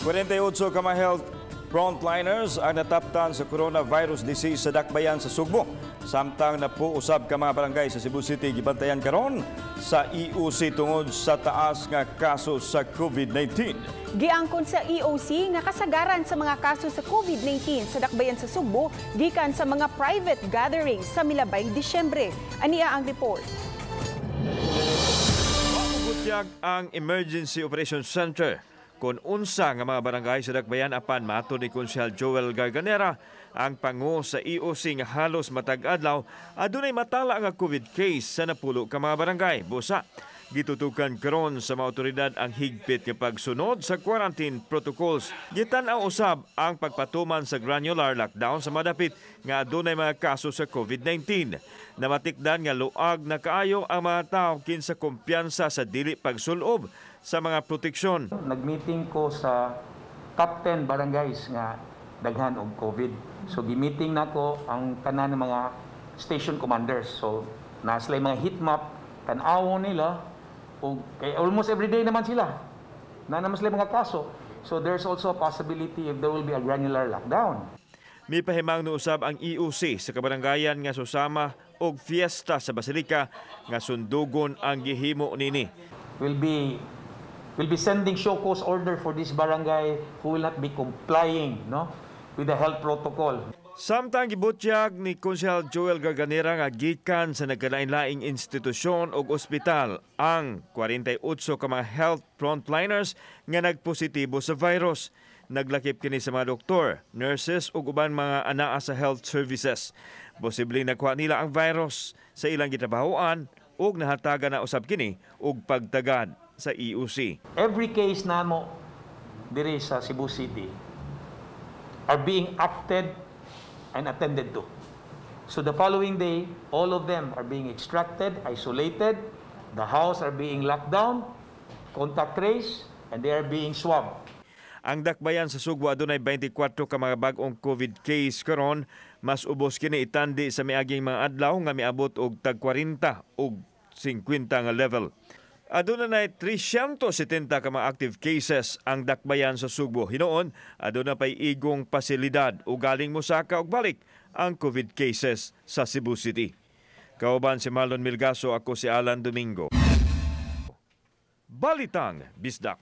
48 ka mga health frontliners ang nataptan sa coronavirus disease sa dakbayan sa Sugbo. Samtang napuusab ka mga barangay sa Cebu City gibantayan karon sa EOC tungod sa taas nga kaso sa COVID-19. Giangkon sa EOC nga kasagaran sa mga kaso sa COVID-19 sa dakbayan sa Sugbo gikan sa mga private gatherings sa milabay Disyembre. Ania ang report. Mabubutyag ang Emergency Operations Center kung unsa nga mga barangay sa dakbayan apan matud ni Konsehal Joel Garganera ang pangu sa EOC nga halos matag adlaw adunay matala nga COVID case sa napulo ka mga barangay. Busa gitutukan karon sa mga otoridad ang higpit nga pagsunod sa quarantine protocols. Gitan-aw usab ang pagpatuman sa granular lockdown sa madapit nga adunay mga kaso sa COVID-19. Namatikdan nga luag na kaayo ang mga tawo kinsa kumpiyansa sa dili pagsulob sa mga proteksyon. Nag-meeting ko sa top 10 barangays nga daghan og COVID. So gi-meeting nako ang tanan ng mga station commanders. So naslay mga heat map tan-awon nila og kay almost every day naman sila. Naman sila mga kaso. So there's also a possibility if there will be a granular lockdown. May pahimang usab ang EOC sa kabarangayan nga susama og fiesta sa Basilica nga sundugon ang gihimo nini. We'll be sending show cause order for this barangay who will not be complying with the health protocol. Samtang gibutyag ni Konsehal Joel Garganera nga gikan sa nagkalain-laing institusyon o ospital ang 48 ka mga health frontliners nga nagpositibo sa virus. Naglakip kini sa mga doktor, nurses ug uban mga anaa sa health services. Posibleng nakuha nila ang virus sa ilang gitrabahoan ug nahatagan na usab kini og pagtagad sa EOC. Every case namo diri sa Cebu City are being acted and attended to. So the following day, all of them are being extracted, isolated, the house are being locked down, contact trace, and they are being swabbed. Ang dakbayan sa Sugbo adunay 24 ka mga bag-ong COVID case karon, mas ubos kini itandi sa miaging mga adlaw nga miabot og tag 40 ug 50 nga level. Aduna na 370 ka mga active cases ang dakbayan sa Sugbo. Hinoon, aduna pay igong pasilidad o galing mosaka og balik ang COVID cases sa Cebu City. Kauban si Marlon Milgaso, ako si Alan Domingo. Balitang Bisdak.